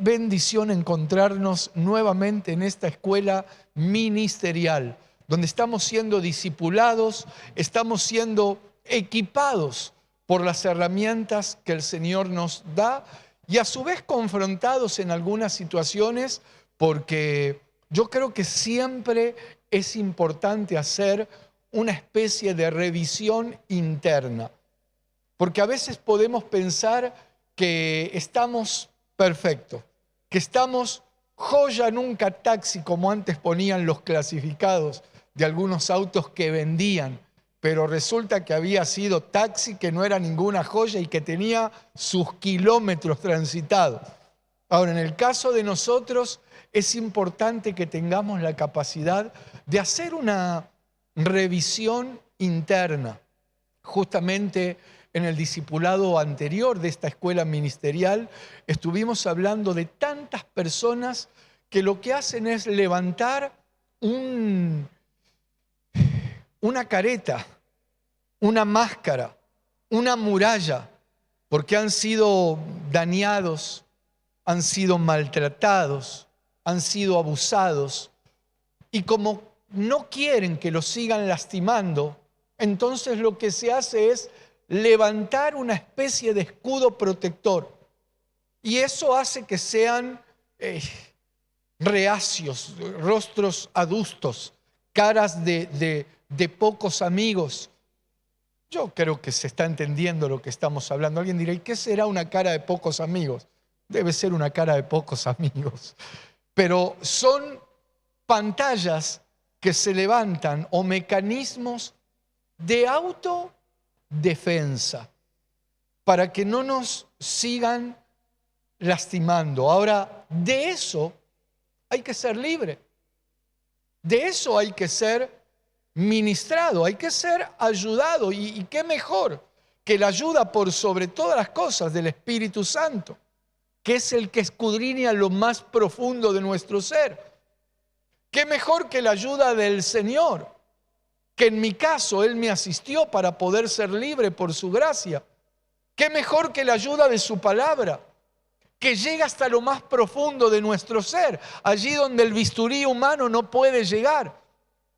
bendición encontrarnos nuevamente en esta escuela ministerial, donde estamos siendo discipulados, estamos siendo equipados por las herramientas que el Señor nos da y a su vez confrontados en algunas situaciones, porque yo creo que siempre es importante hacer una especie de revisión interna, porque a veces podemos pensar que estamos perfectos, que estamos joya en un taxi, como antes ponían los clasificados de algunos autos que vendían, pero resulta que había sido taxi, que no era ninguna joya y que tenía sus kilómetros transitados. Ahora, en el caso de nosotros, es importante que tengamos la capacidad de hacer una revisión interna. Justamente en el discipulado anterior de esta escuela ministerial estuvimos hablando de tantas personas que lo que hacen es levantar una careta, una máscara, una muralla, porque han sido dañados, han sido maltratados, han sido abusados, y como no quieren que los sigan lastimando, entonces lo que se hace es levantar una especie de escudo protector, y eso hace que sean reacios, rostros adustos, caras de pocos amigos. Yo creo que se está entendiendo lo que estamos hablando. Alguien dirá, ¿y qué será una cara de pocos amigos? Debe ser una cara de pocos amigos. Pero son pantallas que se levantan o mecanismos de autodefensa para que no nos sigan lastimando. Ahora, de eso hay que ser libre. De eso hay que ser ministrado, hay que ser ayudado. ¿Y qué mejor que la ayuda por sobre todas las cosas del Espíritu Santo, que es el que escudriña lo más profundo de nuestro ser? ¿Qué mejor que la ayuda del Señor? Que en mi caso Él me asistió para poder ser libre por su gracia. ¿Qué mejor que la ayuda de su palabra, que llega hasta lo más profundo de nuestro ser, allí donde el bisturí humano no puede llegar?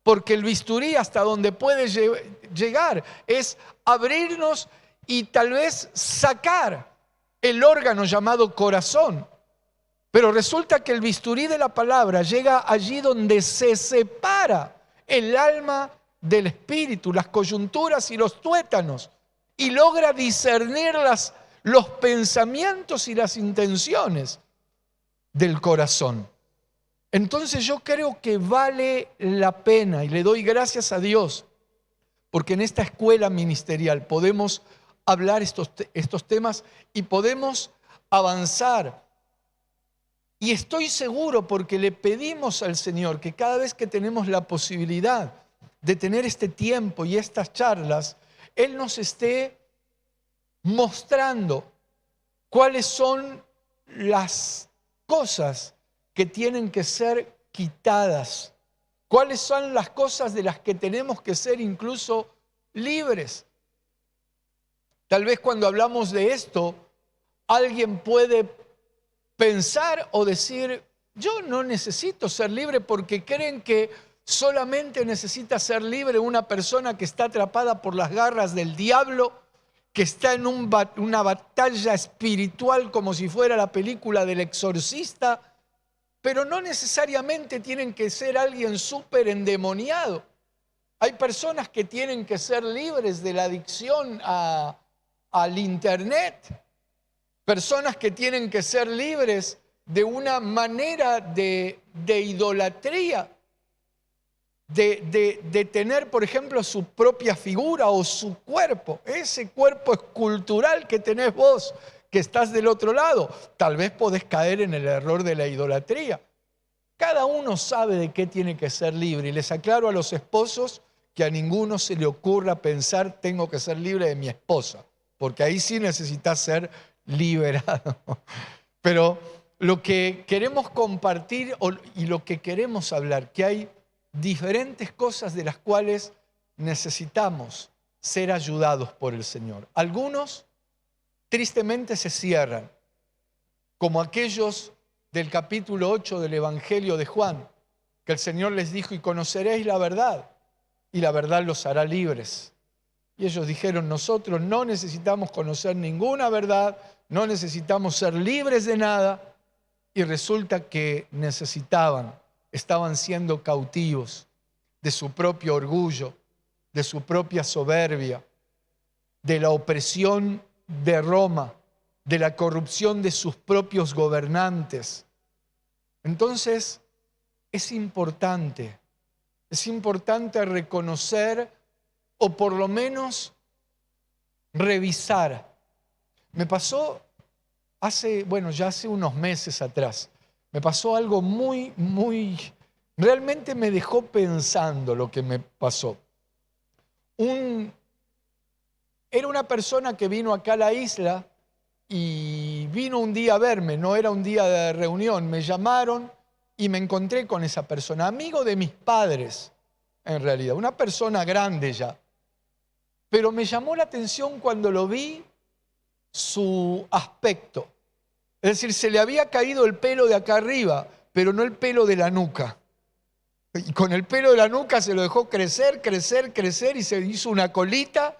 Porque el bisturí hasta donde puede llegar es abrirnos y tal vez sacar el órgano llamado corazón. Pero resulta que el bisturí de la palabra llega allí donde se separa el alma del espíritu, las coyunturas y los tuétanos, y logra discernir los pensamientos y las intenciones del corazón. Entonces yo creo que vale la pena y le doy gracias a Dios porque en esta escuela ministerial podemos hablar estos temas y podemos avanzar. Y estoy seguro porque le pedimos al Señor que cada vez que tenemos la posibilidad de tener este tiempo y estas charlas, Él nos esté mostrando cuáles son las cosas que tienen que ser quitadas, cuáles son las cosas de las que tenemos que ser incluso libres. Tal vez cuando hablamos de esto, alguien puede pensar o decir, yo no necesito ser libre, porque creen que solamente necesita ser libre una persona que está atrapada por las garras del diablo, que está en una batalla espiritual como si fuera la película del exorcista. Pero no necesariamente tienen que ser alguien súper endemoniado. Hay personas que tienen que ser libres de la adicción al internet. Personas que tienen que ser libres de una manera de idolatría. De tener, por ejemplo, su propia figura o su cuerpo. Ese cuerpo escultural que tenés vos, que estás del otro lado, tal vez podés caer en el error de la idolatría. Cada uno sabe de qué tiene que ser libre. Y les aclaro a los esposos que a ninguno se le ocurra pensar tengo que ser libre de mi esposa, porque ahí sí necesitas ser liberado. Pero lo que queremos compartir y lo que queremos hablar, que hay diferentes cosas de las cuales necesitamos ser ayudados por el Señor. Algunos tristemente se cierran, como aquellos del capítulo 8 del Evangelio de Juan, que el Señor les dijo: y conoceréis la verdad, y la verdad los hará libres. Y ellos dijeron: nosotros no necesitamos conocer ninguna verdad, no necesitamos ser libres de nada. Y resulta que estaban siendo cautivos de su propio orgullo, de su propia soberbia, de la opresión de Roma, de la corrupción de sus propios gobernantes. Entonces, es importante reconocer, o por lo menos revisar. Me pasó ya hace unos meses atrás, me pasó algo realmente me dejó pensando lo que me pasó. Era una persona que vino acá a la isla y vino un día a verme, no era un día de reunión, me llamaron y me encontré con esa persona, amigo de mis padres, en realidad, una persona grande ya. Pero me llamó la atención cuando lo vi su aspecto. Es decir, se le había caído el pelo de acá arriba, pero no el pelo de la nuca. Y con el pelo de la nuca se lo dejó crecer y se hizo una colita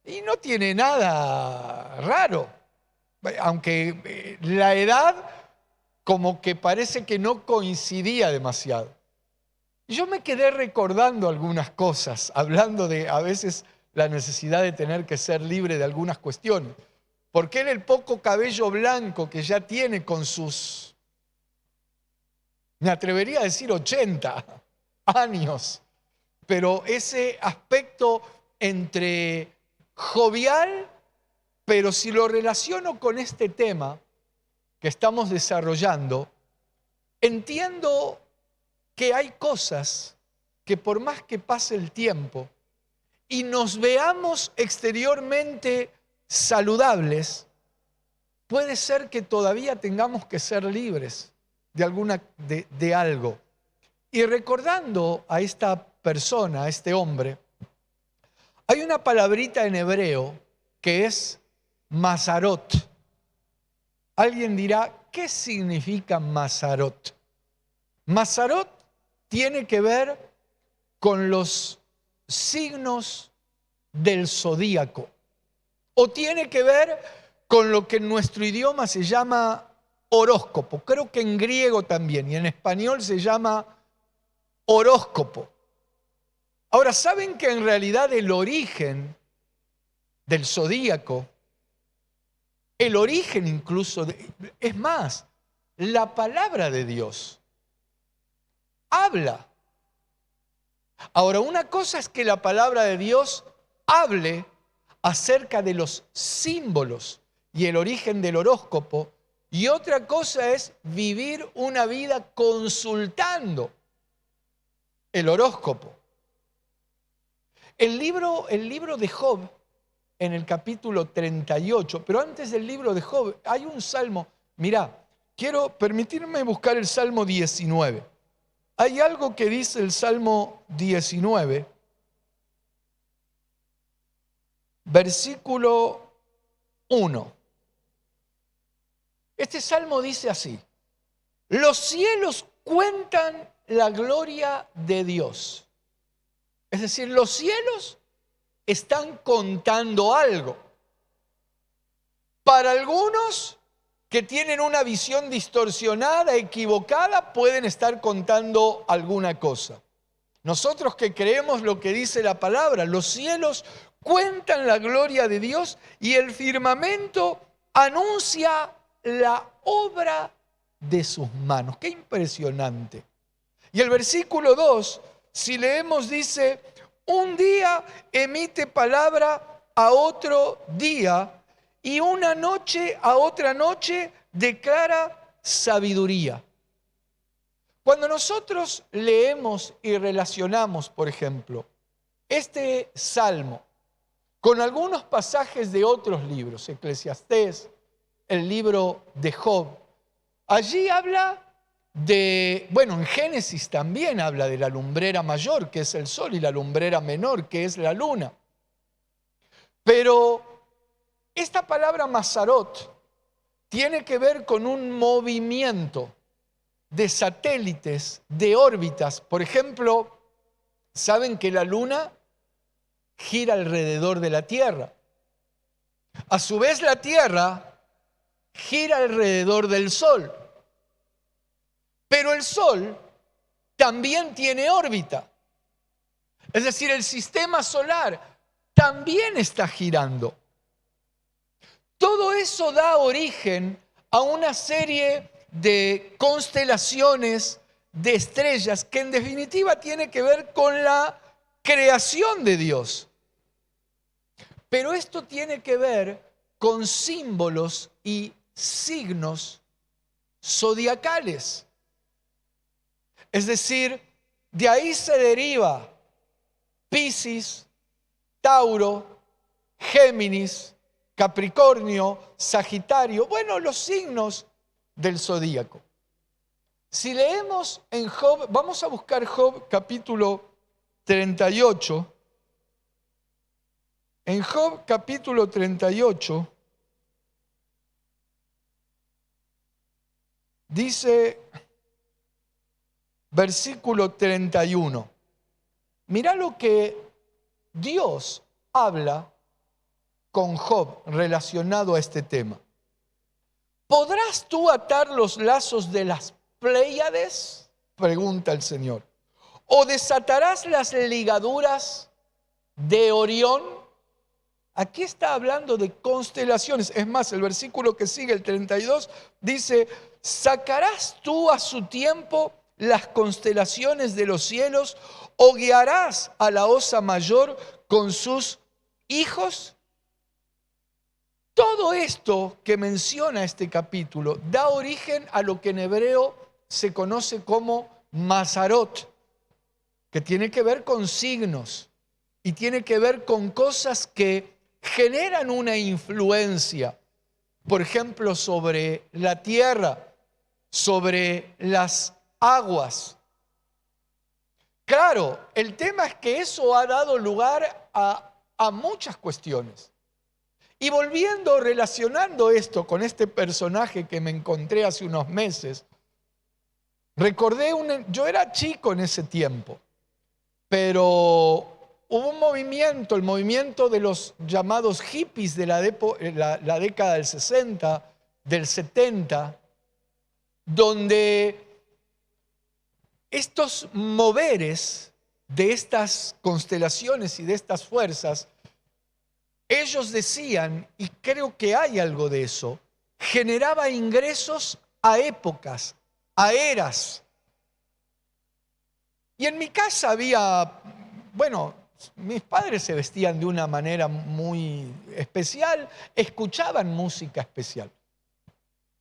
y no tiene nada raro. Aunque la edad como que parece que no coincidía demasiado. Y yo me quedé recordando algunas cosas, hablando de a veces la necesidad de tener que ser libre de algunas cuestiones. Porque él, el poco cabello blanco que ya tiene con sus, me atrevería a decir 80 años, pero ese aspecto entre jovial, pero si lo relaciono con este tema que estamos desarrollando, entiendo que hay cosas que por más que pase el tiempo y nos veamos exteriormente saludables, puede ser que todavía tengamos que ser libres de algo. Y recordando a esta persona, a este hombre, hay una palabrita en hebreo que es Mazarot. Alguien dirá: ¿qué significa Mazarot? Mazarot tiene que ver con los signos del zodíaco, o tiene que ver con lo que en nuestro idioma se llama horóscopo. Creo que en griego también, y en español se llama horóscopo. Ahora, ¿saben que en realidad el origen del zodíaco, el origen incluso, es más, la palabra de Dios habla? Ahora, una cosa es que la palabra de Dios hable acerca de los símbolos y el origen del horóscopo, y otra cosa es vivir una vida consultando el horóscopo. El libro de Job, en el capítulo 38, pero antes del libro de Job hay un salmo. Mirá, quiero permitirme buscar el Salmo 19. Hay algo que dice el Salmo 19, versículo 1. Este salmo dice así: los cielos cuentan la gloria de Dios. Es decir, los cielos están contando algo. Para algunos que tienen una visión distorsionada, equivocada, pueden estar contando alguna cosa. Nosotros que creemos lo que dice la palabra, los cielos cuentan la gloria de Dios y el firmamento anuncia la obra de sus manos. ¡Qué impresionante! Y el versículo 2, si leemos, dice: un día emite palabra a otro día, y una noche a otra noche declara sabiduría. Cuando nosotros leemos y relacionamos, por ejemplo, este salmo con algunos pasajes de otros libros, Eclesiastés, el libro de Job, allí habla en Génesis también habla de la lumbrera mayor, que es el sol, y la lumbrera menor, que es la luna. Pero esta palabra Mazarot tiene que ver con un movimiento. de satélites, de órbitas. Por ejemplo, saben que la Luna gira alrededor de la Tierra. A su vez, la Tierra gira alrededor del Sol. Pero el Sol también tiene órbita. Es decir, el sistema solar también está girando. Todo eso da origen a una serie de constelaciones, de estrellas, que en definitiva tiene que ver con la creación de Dios. Pero esto tiene que ver con símbolos y signos zodiacales. Es decir, de ahí se deriva Piscis, Tauro, Géminis, Capricornio, Sagitario, bueno, los signos del zodíaco. Si leemos en Job, vamos a buscar Job capítulo 38. En Job capítulo 38 dice versículo 31. Mirá lo que Dios habla con Job relacionado a este tema. ¿Podrás tú atar los lazos de las Pléyades? Pregunta el Señor. ¿O desatarás las ligaduras de Orión? Aquí está hablando de constelaciones. Es más, el versículo que sigue, el 32, dice: ¿sacarás tú a su tiempo las constelaciones de los cielos, o guiarás a la Osa Mayor con sus hijos? Todo esto que menciona este capítulo da origen a lo que en hebreo se conoce como Mazarot, que tiene que ver con signos y tiene que ver con cosas que generan una influencia, por ejemplo, sobre la tierra, sobre las aguas. Claro, el tema es que eso ha dado lugar a muchas cuestiones. Y volviendo, relacionando esto con este personaje que me encontré hace unos meses, recordé, yo era chico en ese tiempo, pero hubo un movimiento, el movimiento de los llamados hippies de la década del 60, del 70, donde estos moveres de estas constelaciones y de estas fuerzas, ellos decían, y creo que hay algo de eso, generaba ingresos a épocas, a eras. Y en mi casa había, bueno, mis padres se vestían de una manera muy especial, escuchaban música especial.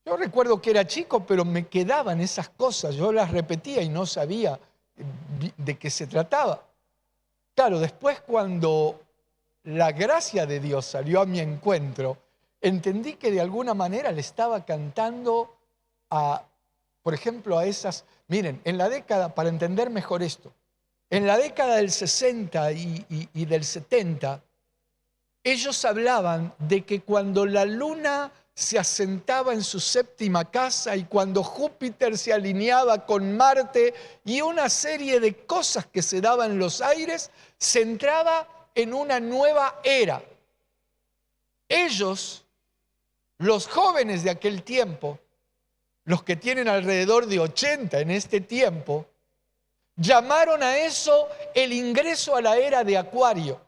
Yo recuerdo que era chico, pero me quedaban esas cosas, yo las repetía y no sabía de qué se trataba. Claro, después cuando la gracia de Dios salió a mi encuentro, entendí que de alguna manera le estaba cantando por ejemplo, a esas. Miren, en la década, para entender mejor esto, en la década del 60 y del 70, ellos hablaban de que cuando la luna se asentaba en su séptima casa y cuando Júpiter se alineaba con Marte y una serie de cosas que se daban en los aires, se entraba en una nueva era. Ellos, los jóvenes de aquel tiempo, los que tienen alrededor de 80 en este tiempo, llamaron a eso el ingreso a la era de Acuario.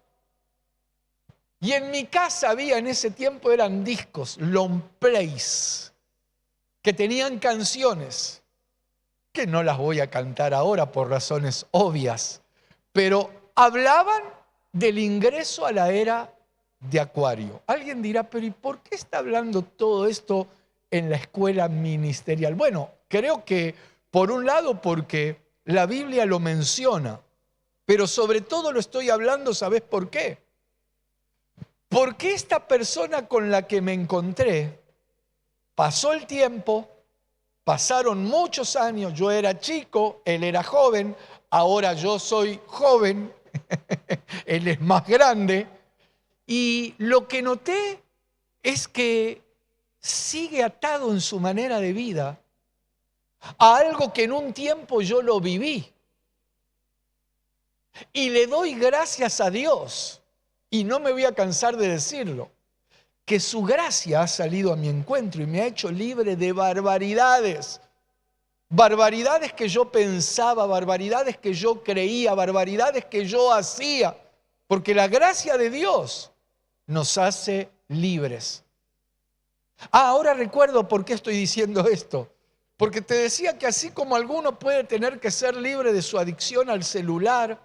Y en mi casa había en ese tiempo, eran discos, long plays, que tenían canciones, que no las voy a cantar ahora por razones obvias, pero hablaban del ingreso a la era de Acuario. Alguien dirá, pero ¿y por qué está hablando todo esto en la escuela ministerial? Bueno, creo que por un lado porque la Biblia lo menciona, pero sobre todo lo estoy hablando, ¿sabes por qué? Porque esta persona con la que me encontré, pasó el tiempo, pasaron muchos años, yo era chico, él era joven, ahora yo soy joven, él es más grande, y lo que noté es que sigue atado en su manera de vida a algo que en un tiempo yo lo viví. Y le doy gracias a Dios, y no me voy a cansar de decirlo, que su gracia ha salido a mi encuentro y me ha hecho libre de barbaridades. Barbaridades que yo pensaba, barbaridades que yo creía, barbaridades que yo hacía. Porque la gracia de Dios nos hace libres. Ahora recuerdo por qué estoy diciendo esto. Porque te decía que así como alguno puede tener que ser libre de su adicción al celular,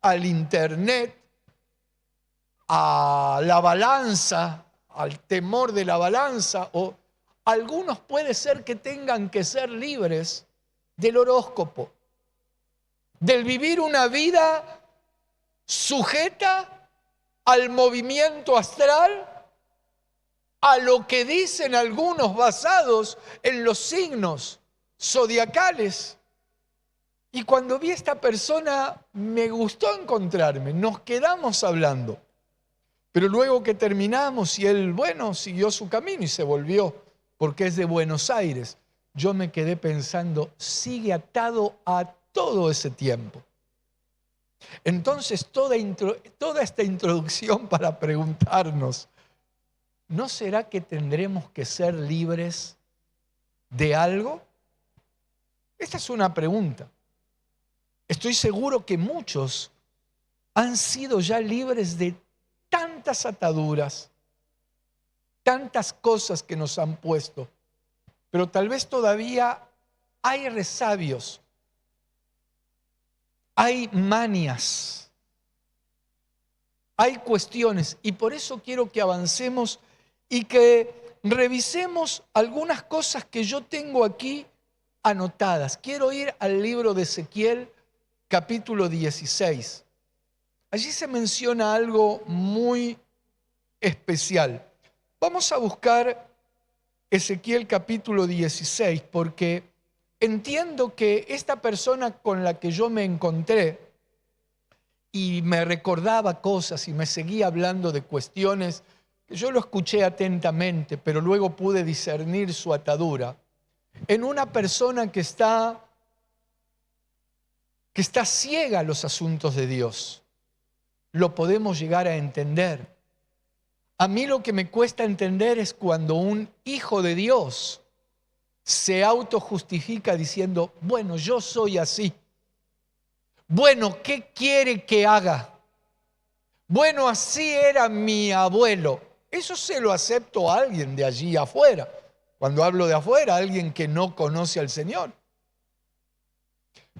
al internet, a la balanza, al temor de la balanza, o algunos puede ser que tengan que ser libres del horóscopo, del vivir una vida sujeta al movimiento astral, a lo que dicen algunos basados en los signos zodiacales. Y cuando vi a esta persona me gustó encontrarme, nos quedamos hablando. Pero luego que terminamos y él, bueno, siguió su camino y se volvió, porque es de Buenos Aires. Yo me quedé pensando, sigue atado a todo ese tiempo. Entonces toda esta introducción para preguntarnos, ¿no será que tendremos que ser libres de algo? Esta es una pregunta. Estoy seguro que muchos han sido ya libres de tantas ataduras, tantas cosas que nos han puesto, pero tal vez todavía hay resabios, hay manias, hay cuestiones, y por eso quiero que avancemos y que revisemos algunas cosas que yo tengo aquí anotadas. Quiero ir al libro de Ezequiel, capítulo 16. Allí se menciona algo muy especial. Vamos a buscar Ezequiel capítulo 16 porque entiendo que esta persona con la que yo me encontré y me recordaba cosas y me seguía hablando de cuestiones que yo lo escuché atentamente, pero luego pude discernir su atadura en una persona que está ciega a los asuntos de Dios. Lo podemos llegar a entender. A mí lo que me cuesta entender es cuando un hijo de Dios se autojustifica diciendo, bueno, yo soy así. Bueno, ¿qué quiere que haga? Bueno, así era mi abuelo. Eso se lo acepto a alguien de allí afuera. Cuando hablo de afuera, alguien que no conoce al Señor.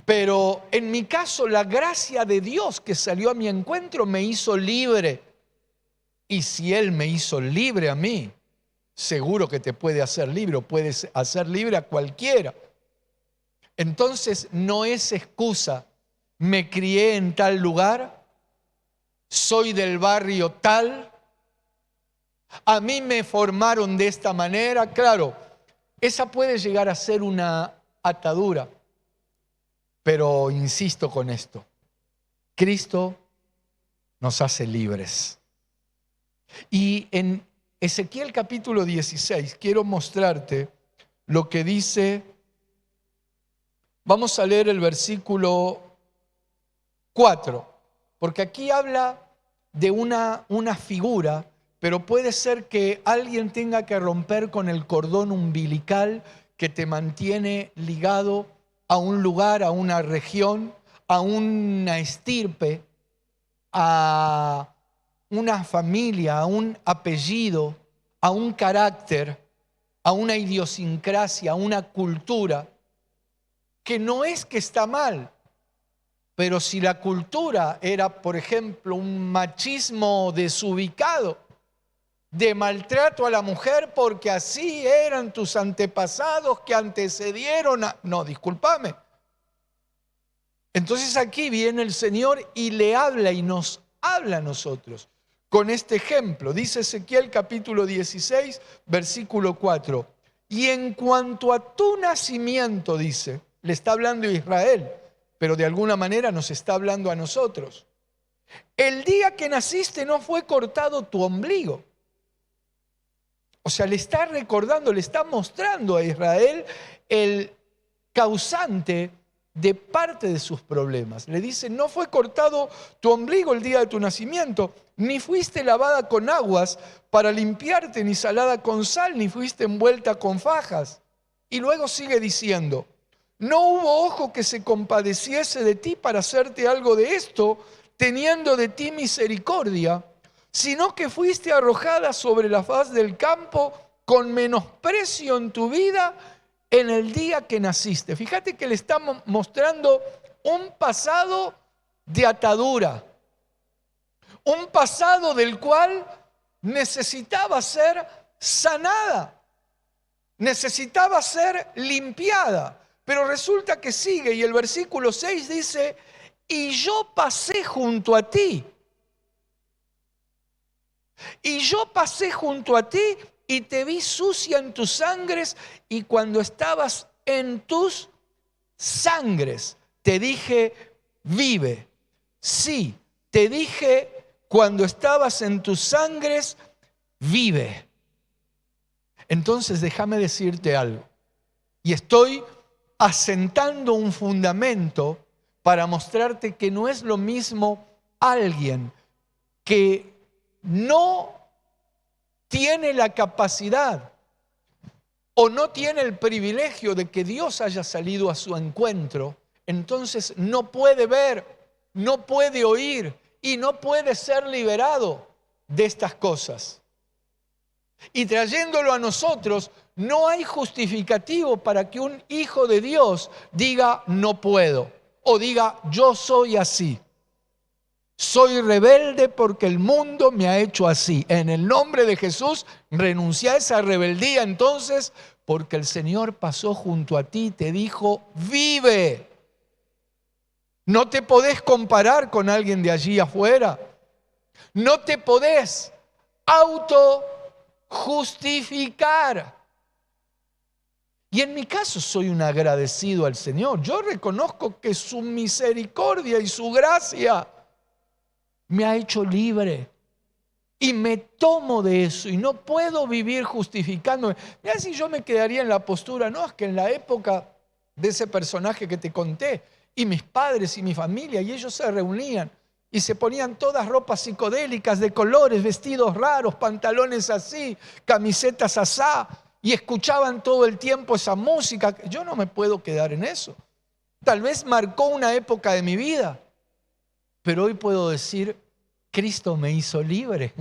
Pero en mi caso, la gracia de Dios que salió a mi encuentro me hizo libre. Y si Él me hizo libre a mí, seguro que te puede hacer libre, o puedes hacer libre a cualquiera. Entonces no es excusa. Me crié en tal lugar, soy del barrio tal, a mí me formaron de esta manera. Claro, esa puede llegar a ser una atadura. Pero insisto con esto, Cristo nos hace libres. Y en Ezequiel capítulo 16 quiero mostrarte lo que dice, vamos a leer el versículo 4, porque aquí habla de una figura, pero puede ser que alguien tenga que romper con el cordón umbilical que te mantiene ligado a un lugar, a una región, a una estirpe, a una familia, a un apellido, a un carácter, a una idiosincrasia, a una cultura, que no es que está mal, pero si la cultura era, por ejemplo, un machismo desubicado, de maltrato a la mujer porque así eran tus antepasados que antecedieron a... No, discúlpame. Entonces aquí viene el Señor y le habla y nos habla a nosotros con este ejemplo. Dice Ezequiel capítulo 16, versículo 4. Y en cuanto a tu nacimiento, dice, le está hablando a Israel, pero de alguna manera nos está hablando a nosotros. El día que naciste no fue cortado tu ombligo. O sea, le está recordando, le está mostrando a Israel el causante de parte de sus problemas. Le dice, no fue cortado tu ombligo el día de tu nacimiento, ni fuiste lavada con aguas para limpiarte, ni salada con sal, ni fuiste envuelta con fajas. Y luego sigue diciendo, no hubo ojo que se compadeciese de ti para hacerte algo de esto, teniendo de ti misericordia, sino que fuiste arrojada sobre la faz del campo con menosprecio en tu vida en el día que naciste. Fíjate que le estamos mostrando un pasado de atadura, un pasado del cual necesitaba ser sanada, necesitaba ser limpiada. Pero resulta que sigue y el versículo 6 dice, y yo pasé junto a ti. Y yo pasé junto a ti y te vi sucia en tus sangres, y cuando estabas en tus sangres te dije, vive. Sí, te dije cuando estabas en tus sangres, vive. Entonces déjame decirte algo, y estoy asentando un fundamento para mostrarte que no es lo mismo alguien que no tiene la capacidad o no tiene el privilegio de que Dios haya salido a su encuentro, entonces no puede ver, no puede oír y no puede ser liberado de estas cosas. Y trayéndolo a nosotros, no hay justificativo para que un hijo de Dios diga no puedo o diga yo soy así. Soy rebelde porque el mundo me ha hecho así. En el nombre de Jesús, renuncia a esa rebeldía entonces, porque el Señor pasó junto a ti y te dijo, vive. No te podés comparar con alguien de allí afuera. No te podés autojustificar. Y en mi caso soy un agradecido al Señor. Yo reconozco que su misericordia y su gracia me ha hecho libre. Y me tomo de eso y no puedo vivir justificándome. Mira si yo me quedaría en la postura, no, es que en la época de ese personaje que te conté, y mis padres y mi familia, y ellos se reunían y se ponían todas ropas psicodélicas de colores, vestidos raros, pantalones así, camisetas asá, y escuchaban todo el tiempo esa música. Yo no me puedo quedar en eso. Tal vez marcó una época de mi vida, pero hoy puedo decir, Cristo me hizo libre.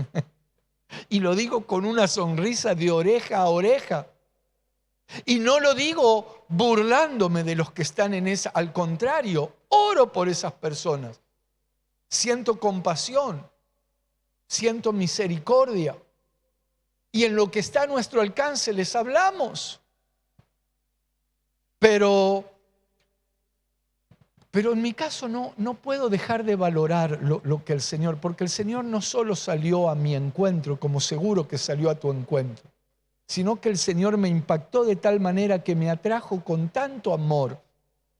Y lo digo con una sonrisa de oreja a oreja. Y no lo digo burlándome de los que están en esa. Al contrario, oro por esas personas. Siento compasión, siento misericordia. Y en lo que está a nuestro alcance les hablamos. Pero en mi caso no puedo dejar de valorar lo que el Señor, porque el Señor no solo salió a mi encuentro, como seguro que salió a tu encuentro, sino que el Señor me impactó de tal manera que me atrajo con tanto amor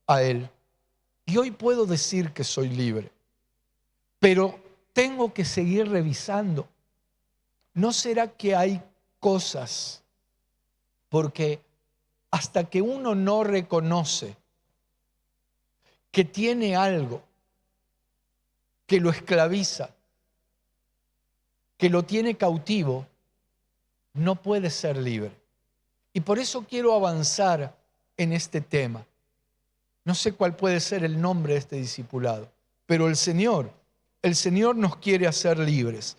a Él. Y hoy puedo decir que soy libre, pero tengo que seguir revisando. ¿No será que hay cosas? Porque hasta que uno no reconoce que tiene algo que lo esclaviza, que lo tiene cautivo, no puede ser libre. Y por eso quiero avanzar en este tema. No sé cuál puede ser el nombre de este discipulado, pero el Señor nos quiere hacer libres.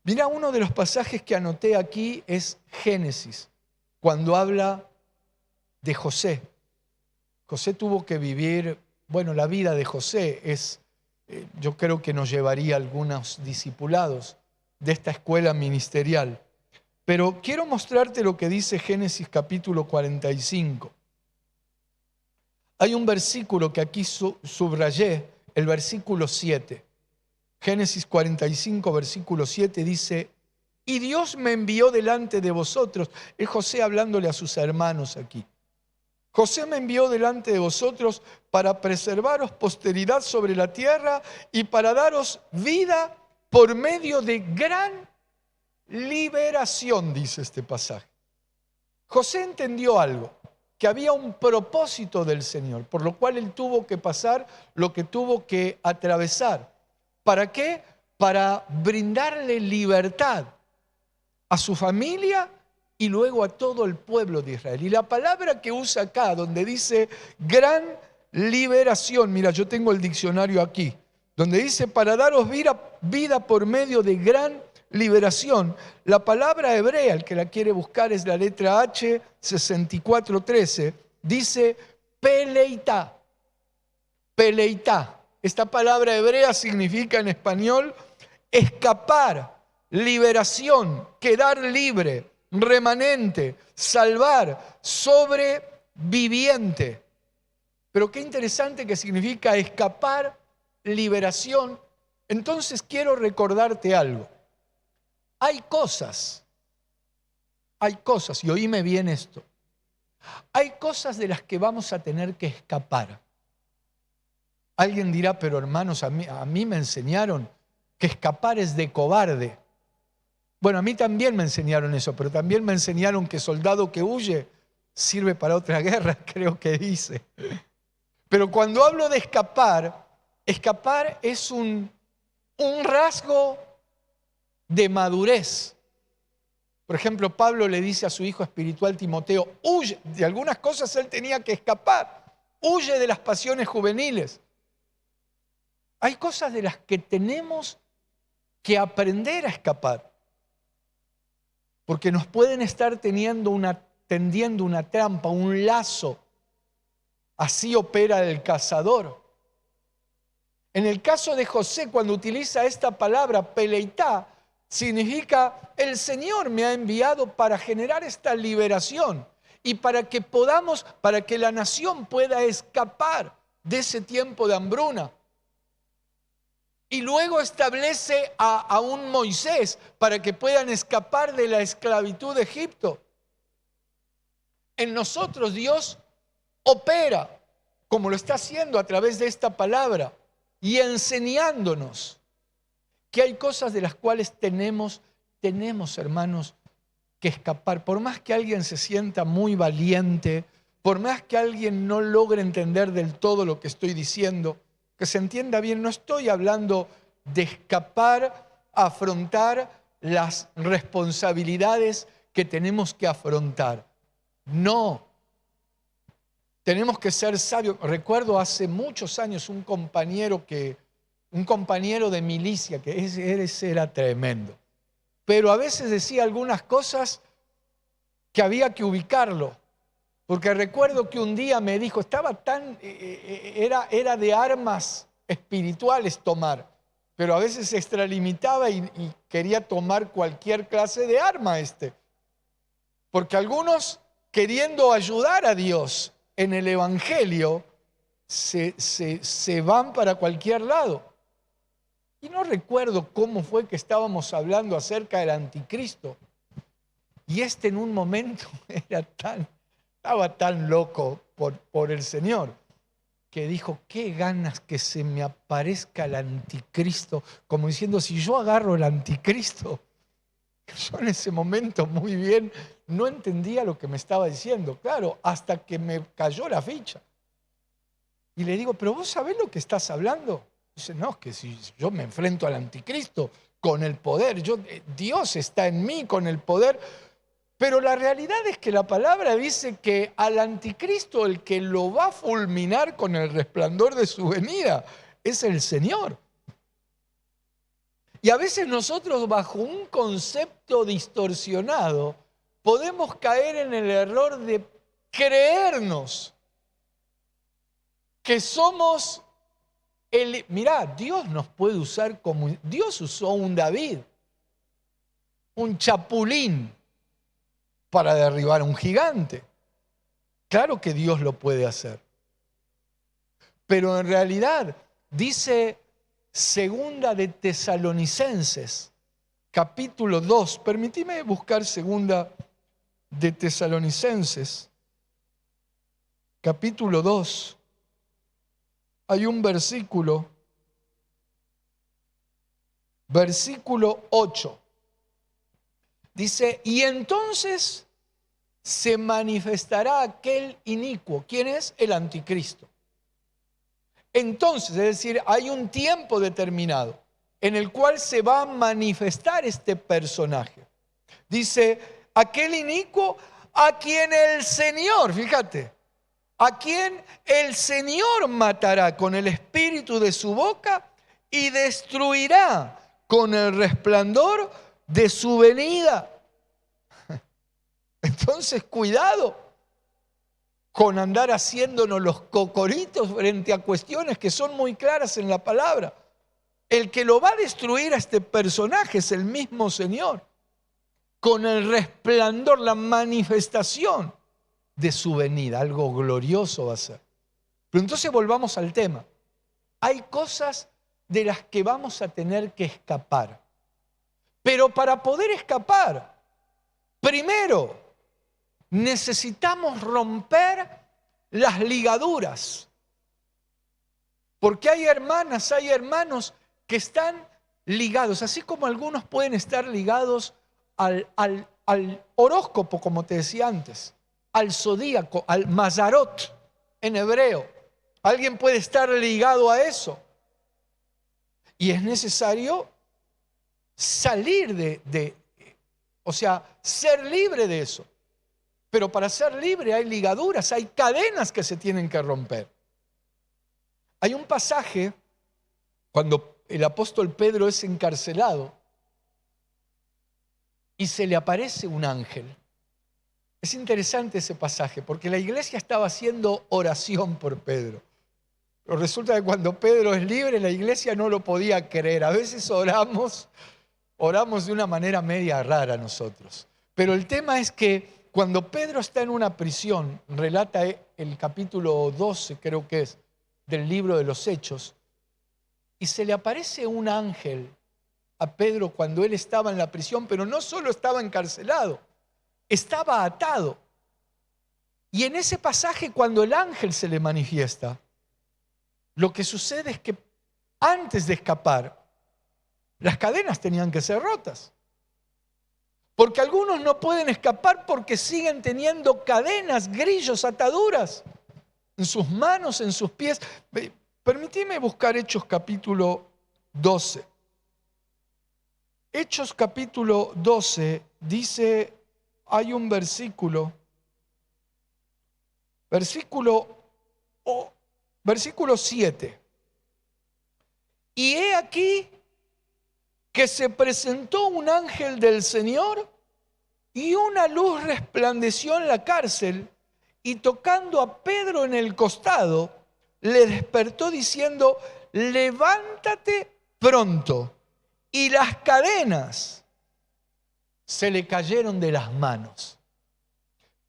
Mira, uno de los pasajes que anoté aquí es Génesis, cuando habla de José. José tuvo que vivir, bueno, la vida de José es, yo creo que nos llevaría a algunos discipulados de esta escuela ministerial. Pero quiero mostrarte lo que dice Génesis capítulo 45. Hay un versículo que aquí subrayé, el versículo 7. Génesis 45, versículo 7 dice, y Dios me envió delante de vosotros. Es José hablándole a sus hermanos aquí. José me envió delante de vosotros para preservaros posteridad sobre la tierra y para daros vida por medio de gran liberación, dice este pasaje. José entendió algo. que había un propósito del Señor, por lo cual Él tuvo que pasar lo que tuvo que atravesar. ¿Para qué? Para brindarle libertad a su familia y luego a todo el pueblo de Israel. Y la palabra que usa acá, donde dice gran liberación, mira, yo tengo el diccionario aquí, donde dice para daros vida por medio de gran liberación. La palabra hebrea, el que la quiere buscar es la letra H, 6413, dice peleitá. Peleitá. Esta palabra hebrea significa en español escapar, liberación, quedar libre, remanente, salvar, sobreviviente. Pero qué interesante que significa escapar, liberación. Entonces quiero recordarte algo. Hay cosas, y oíme bien esto, hay cosas de las que vamos a tener que escapar. Alguien dirá, pero hermanos, a mí me enseñaron que escapar es de cobarde. Bueno, a mí también me enseñaron eso, pero también me enseñaron que soldado que huye sirve para otra guerra, creo que dice. Pero cuando hablo de escapar es un rasgo de madurez. Por ejemplo, Pablo le dice a su hijo espiritual Timoteo, huye, de algunas cosas él tenía que escapar, huye de las pasiones juveniles. Hay cosas de las que tenemos que aprender a escapar, porque nos pueden estar tendiendo una trampa, un lazo. Así opera el cazador. En el caso de José, cuando utiliza esta palabra, peleitá, significa el Señor me ha enviado para generar esta liberación y para que la nación pueda escapar de ese tiempo de hambruna. Y luego establece a un Moisés para que puedan escapar de la esclavitud de Egipto. En nosotros Dios opera, como lo está haciendo a través de esta palabra, y enseñándonos que hay cosas de las cuales tenemos, hermanos, que escapar. Por más que alguien se sienta muy valiente, por más que alguien no logre entender del todo lo que estoy diciendo, que se entienda bien, no estoy hablando de escapar, afrontar las responsabilidades que tenemos que afrontar. No. Tenemos que ser sabios. Recuerdo hace muchos años un compañero de milicia, que ese era tremendo. Pero a veces decía algunas cosas que había que ubicarlo. Porque recuerdo que un día me dijo, era de armas espirituales tomar, pero a veces se extralimitaba y quería tomar cualquier clase de arma Porque algunos, queriendo ayudar a Dios en el Evangelio, se van para cualquier lado. Y no recuerdo cómo fue que estábamos hablando acerca del anticristo. Y en un momento estaba tan loco por el Señor, que dijo, qué ganas que se me aparezca el anticristo, como diciendo, si yo agarro el anticristo. Yo en ese momento muy bien no entendía lo que me estaba diciendo, claro, hasta que me cayó la ficha. Y le digo, pero vos sabés lo que estás hablando. Dice, no, es que si yo me enfrento al anticristo con el poder, Dios está en mí con el poder. Pero la realidad es que la palabra dice que al anticristo el que lo va a fulminar con el resplandor de su venida es el Señor. Y a veces nosotros bajo un concepto distorsionado podemos caer en el error de creernos que somos mirá, Dios nos puede usar como... Dios usó un David, un chapulín, para derribar a un gigante. Claro que Dios lo puede hacer. Pero en realidad, dice Segunda de Tesalonicenses, capítulo 2. Permitime buscar Segunda de Tesalonicenses, capítulo 2. Hay un versículo 8. Dice, y entonces se manifestará aquel inicuo. ¿Quién es? El anticristo. Entonces, es decir, hay un tiempo determinado en el cual se va a manifestar este personaje. Dice, aquel inicuo a quien el Señor, fíjate, a quien el Señor matará con el espíritu de su boca y destruirá con el resplandor de su venida. Entonces, cuidado con andar haciéndonos los cocoritos frente a cuestiones que son muy claras en la palabra. El que lo va a destruir a este personaje es el mismo Señor, con el resplandor, la manifestación de su venida. Algo glorioso va a ser. Pero entonces volvamos al tema. Hay cosas de las que vamos a tener que escapar. Pero para poder escapar, primero necesitamos romper las ligaduras. Porque hay hermanas, hay hermanos que están ligados, así como algunos pueden estar ligados al horóscopo, como te decía antes, al zodíaco, al mazarot en hebreo. Alguien puede estar ligado a eso. Y es necesario salir o sea, ser libre de eso. Pero para ser libre hay ligaduras, hay cadenas que se tienen que romper. Hay un pasaje cuando el apóstol Pedro es encarcelado y se le aparece un ángel. Es interesante ese pasaje porque la iglesia estaba haciendo oración por Pedro. Pero resulta que cuando Pedro es libre, la iglesia no lo podía creer. A veces oramos de una manera media rara nosotros. Pero el tema es que cuando Pedro está en una prisión, relata el capítulo 12, creo que es, del libro de los Hechos, y se le aparece un ángel a Pedro cuando él estaba en la prisión, pero no solo estaba encarcelado, estaba atado. Y en ese pasaje, cuando el ángel se le manifiesta, lo que sucede es que antes de escapar, las cadenas tenían que ser rotas. Porque algunos no pueden escapar porque siguen teniendo cadenas, grillos, ataduras en sus manos, en sus pies. Permíteme buscar Hechos capítulo 12. Hechos capítulo 12 dice, hay un versículo 7. Y he aquí que se presentó un ángel del Señor y una luz resplandeció en la cárcel y tocando a Pedro en el costado, le despertó diciendo, levántate pronto. Y las cadenas se le cayeron de las manos.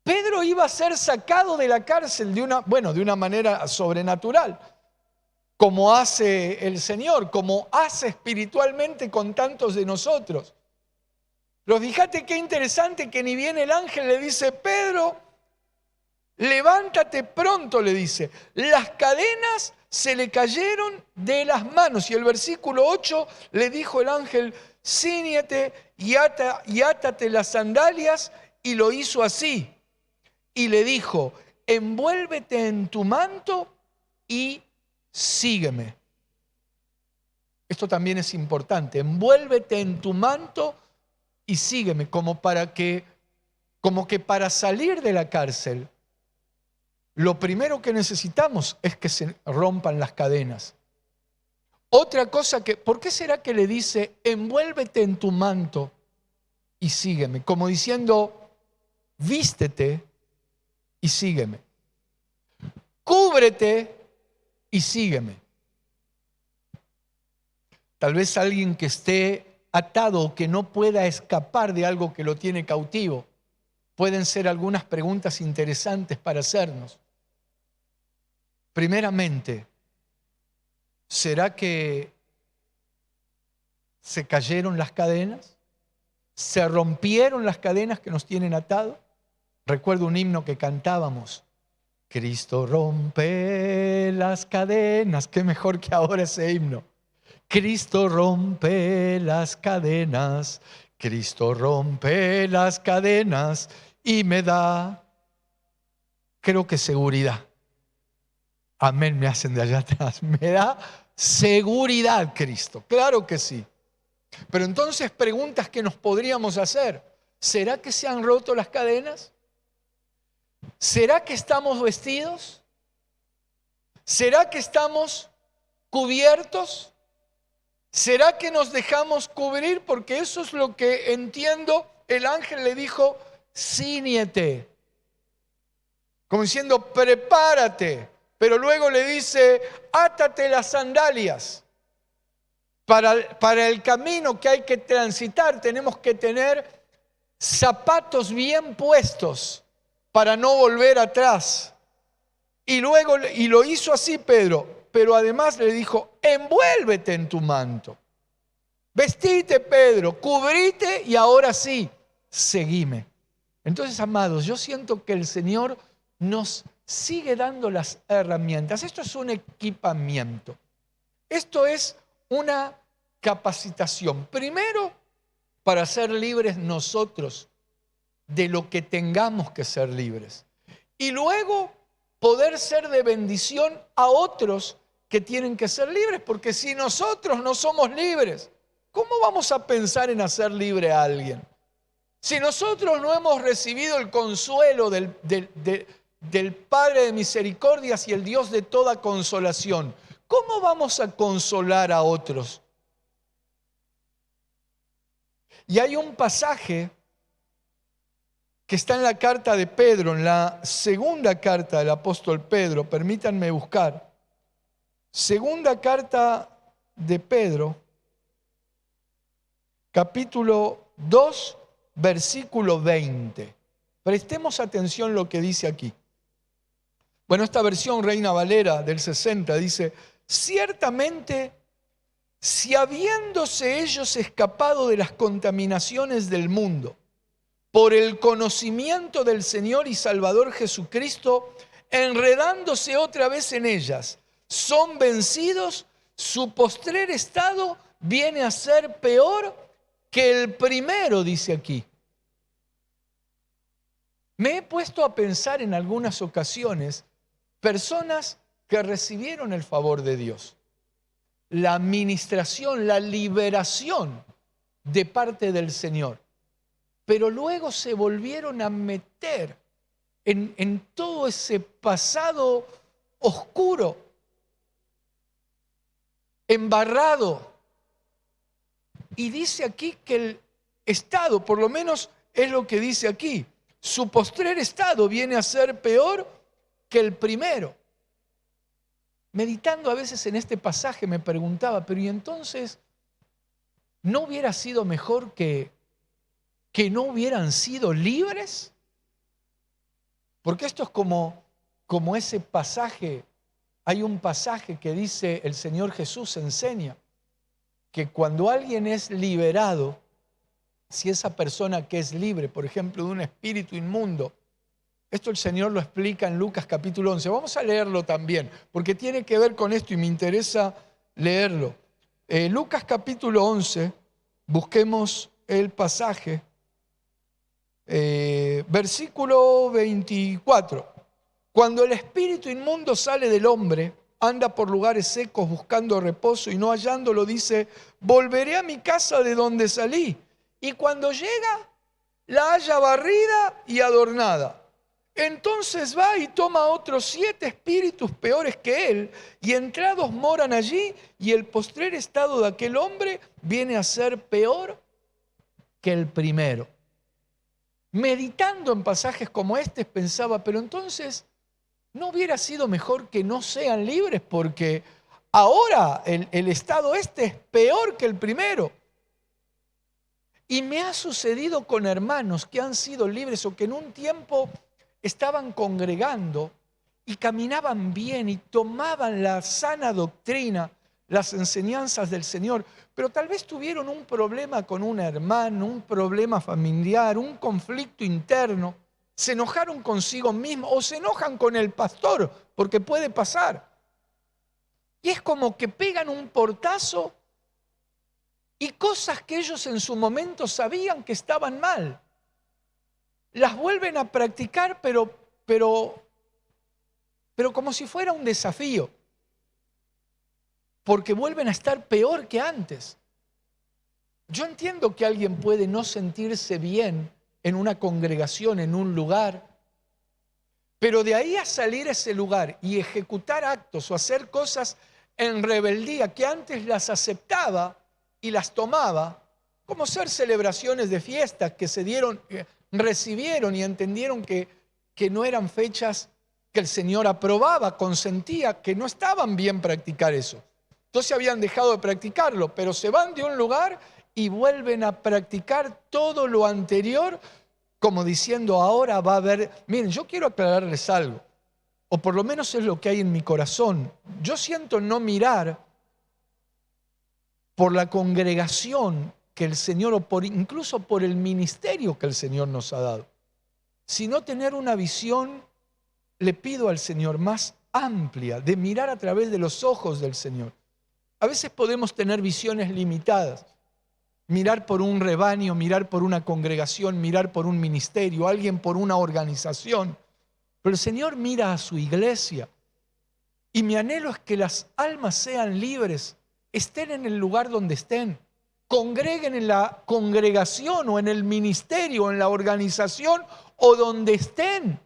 Pedro iba a ser sacado de la cárcel de una manera sobrenatural, como hace el Señor, como hace espiritualmente con tantos de nosotros. Pero fíjate qué interesante que ni bien el ángel le dice, Pedro, levántate pronto, le dice. Las cadenas se le cayeron de las manos. Y el versículo 8 le dijo el ángel, cíñete y átate las sandalias, y lo hizo así. Y le dijo, envuélvete en tu manto y sígueme. Esto también es importante. Envuélvete en tu manto y sígueme, como que para salir de la cárcel, lo primero que necesitamos es que se rompan las cadenas. Otra cosa ¿por qué será que le dice, envuélvete en tu manto y sígueme? Como diciendo, vístete y sígueme. Cúbrete y sígueme. Tal vez alguien que esté atado o que no pueda escapar de algo que lo tiene cautivo. Pueden ser algunas preguntas interesantes para hacernos. Primeramente, ¿será que se cayeron las cadenas? ¿Se rompieron las cadenas que nos tienen atados? Recuerdo un himno que cantábamos. Cristo rompe las cadenas. Qué mejor que ahora ese himno. Cristo rompe las cadenas. Cristo rompe las cadenas y me da, creo que seguridad. Amén, me hacen de allá atrás. Me da seguridad Cristo, claro que sí. Pero entonces preguntas que nos podríamos hacer. ¿Será que se han roto las cadenas? ¿Será que estamos vestidos? ¿Será que estamos cubiertos? ¿Será que nos dejamos cubrir? Porque eso es lo que entiendo. El ángel le dijo, cíñete. Como diciendo, prepárate. Pero luego le dice, átate las sandalias. Para el camino que hay que transitar tenemos que tener zapatos bien puestos para no volver atrás. Y lo hizo así Pedro, pero además le dijo, envuélvete en tu manto. Vestite, Pedro, cubrite y ahora sí, seguime. Entonces, amados, yo siento que el Señor nos sigue dando las herramientas. Esto es un equipamiento. Esto es una capacitación. Primero, para ser libres nosotros de lo que tengamos que ser libres. Y luego, poder ser de bendición a otros que tienen que ser libres. Porque si nosotros no somos libres, ¿cómo vamos a pensar en hacer libre a alguien? Si nosotros no hemos recibido el consuelo del Padre de misericordias y el Dios de toda consolación, ¿cómo vamos a consolar a otros? Y hay un pasaje que está en la carta de Pedro, en la segunda carta del apóstol Pedro, permítanme buscar. Segunda carta de Pedro, capítulo 2, versículo 20. Prestemos atención a lo que dice aquí. Bueno, esta versión Reina Valera del 60 dice, ciertamente, si habiéndose ellos escapado de las contaminaciones del mundo, por el conocimiento del Señor y Salvador Jesucristo, enredándose otra vez en ellas, son vencidos, su postrer estado viene a ser peor que el primero, dice aquí. Me he puesto a pensar en algunas ocasiones personas que recibieron el favor de Dios, la administración, la liberación de parte del Señor, pero luego se volvieron a meter en todo ese pasado oscuro, embarrado. Y dice aquí que el estado, por lo menos es lo que dice aquí, su postrer estado viene a ser peor que el primero. Meditando a veces en este pasaje me preguntaba, pero ¿y entonces no hubiera sido mejor que no hubieran sido libres? Porque esto es como ese pasaje, hay un pasaje que dice el Señor Jesús enseña que cuando alguien es liberado, si esa persona que es libre, por ejemplo, de un espíritu inmundo, esto el Señor lo explica en Lucas capítulo 11. Vamos a leerlo también, porque tiene que ver con esto y me interesa leerlo. Lucas capítulo 11, busquemos el pasaje, versículo 24. Cuando el espíritu inmundo sale del hombre, anda por lugares secos buscando reposo y no hallándolo, dice, volveré a mi casa de donde salí. Y cuando llega, la halla barrida y adornada. Entonces va y toma otros 7 espíritus peores que él, y entrados moran allí, y el postrer estado de aquel hombre viene a ser peor que el primero. Meditando en pasajes como este, pensaba, pero entonces, ¿no hubiera sido mejor que no sean libres? Porque ahora el estado este es peor que el primero. Y me ha sucedido con hermanos que han sido libres o que en un tiempo estaban congregando y caminaban bien y tomaban la sana doctrina, las enseñanzas del Señor, pero tal vez tuvieron un problema con un hermano, un problema familiar, un conflicto interno, se enojaron consigo mismos o se enojan con el pastor, porque puede pasar. Y es como que pegan un portazo y cosas que ellos en su momento sabían que estaban mal, las vuelven a practicar, pero como si fuera un desafío, porque vuelven a estar peor que antes. Yo entiendo que alguien puede no sentirse bien en una congregación, en un lugar, pero de ahí a salir a ese lugar y ejecutar actos o hacer cosas en rebeldía que antes las aceptaba y las tomaba, como ser celebraciones de fiestas que se dieron, recibieron y entendieron que no eran fechas que el Señor aprobaba, consentía, que no estaban bien practicar eso. Entonces habían dejado de practicarlo, pero se van de un lugar y vuelven a practicar todo lo anterior, como diciendo, ahora va a haber... Miren, yo quiero aclararles algo, o por lo menos es lo que hay en mi corazón. Yo siento no mirar por la congregación que el Señor, o incluso por el ministerio que el Señor nos ha dado, sino tener una visión, le pido al Señor, más amplia, de mirar a través de los ojos del Señor. A veces podemos tener visiones limitadas, mirar por un rebaño, mirar por una congregación, mirar por un ministerio, alguien por una organización. Pero el Señor mira a su iglesia. Y mi anhelo es que las almas sean libres, estén en el lugar donde estén, congreguen en la congregación o en el ministerio, o en la organización o donde estén,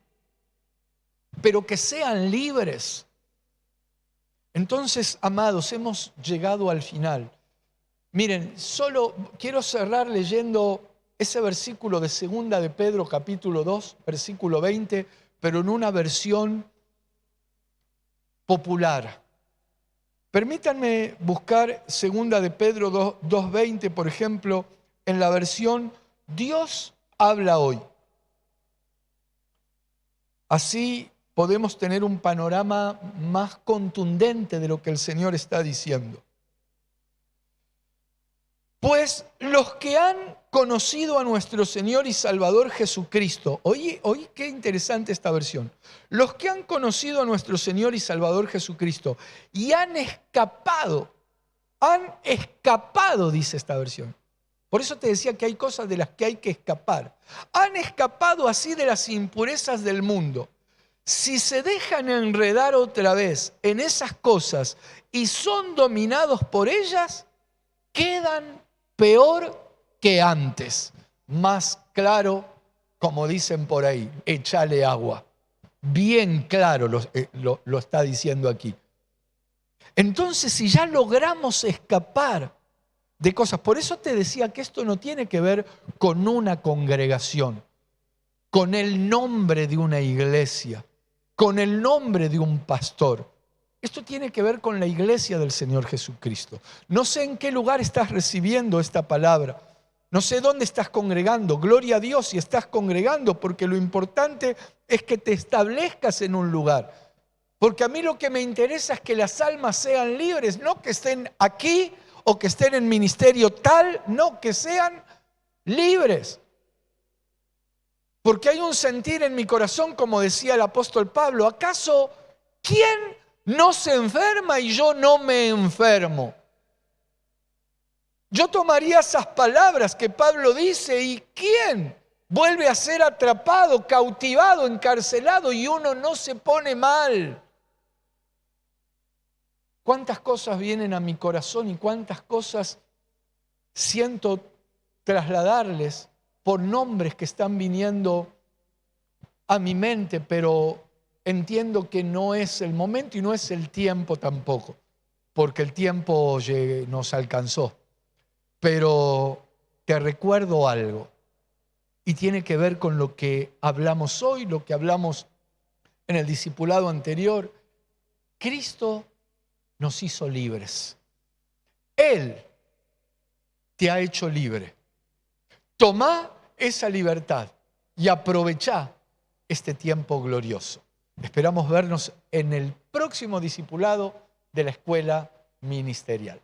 pero que sean libres. Entonces, amados, hemos llegado al final. Miren, solo quiero cerrar leyendo ese versículo de 2 de Pedro, capítulo 2, versículo 20, pero en una versión popular. Permítanme buscar 2 de Pedro 2:20, por ejemplo, en la versión Dios habla hoy. Así podemos tener un panorama más contundente de lo que el Señor está diciendo. Pues los que han conocido a nuestro Señor y Salvador Jesucristo, oí qué interesante esta versión, los que han conocido a nuestro Señor y Salvador Jesucristo y han escapado, dice esta versión. Por eso te decía que hay cosas de las que hay que escapar. Han escapado así de las impurezas del mundo. Si se dejan enredar otra vez en esas cosas y son dominados por ellas, quedan peor que antes. Más claro, como dicen por ahí, échale agua. Bien claro lo está diciendo aquí. Entonces, si ya logramos escapar de cosas, por eso te decía que esto no tiene que ver con una congregación, con el nombre de una iglesia, con el nombre de un pastor. Esto tiene que ver con la iglesia del Señor Jesucristo. No sé en qué lugar estás recibiendo esta palabra. No sé dónde estás congregando. Gloria a Dios si estás congregando, porque lo importante es que te establezcas en un lugar. Porque a mí lo que me interesa es que las almas sean libres, no que estén aquí o que estén en ministerio tal, no, que sean libres. Porque hay un sentir en mi corazón, como decía el apóstol Pablo, ¿acaso quién no se enferma y yo no me enfermo? Yo tomaría esas palabras que Pablo dice, ¿y quién vuelve a ser atrapado, cautivado, encarcelado y uno no se pone mal? ¿Cuántas cosas vienen a mi corazón y cuántas cosas siento trasladarles por nombres que están viniendo a mi mente, pero entiendo que no es el momento y no es el tiempo tampoco, porque el tiempo nos alcanzó. Pero te recuerdo algo, y tiene que ver con lo que hablamos hoy, lo que hablamos en el discipulado anterior. Cristo nos hizo libres. Él te ha hecho libre. Tomá esa libertad y aprovechá este tiempo glorioso. Esperamos vernos en el próximo discipulado de la escuela ministerial.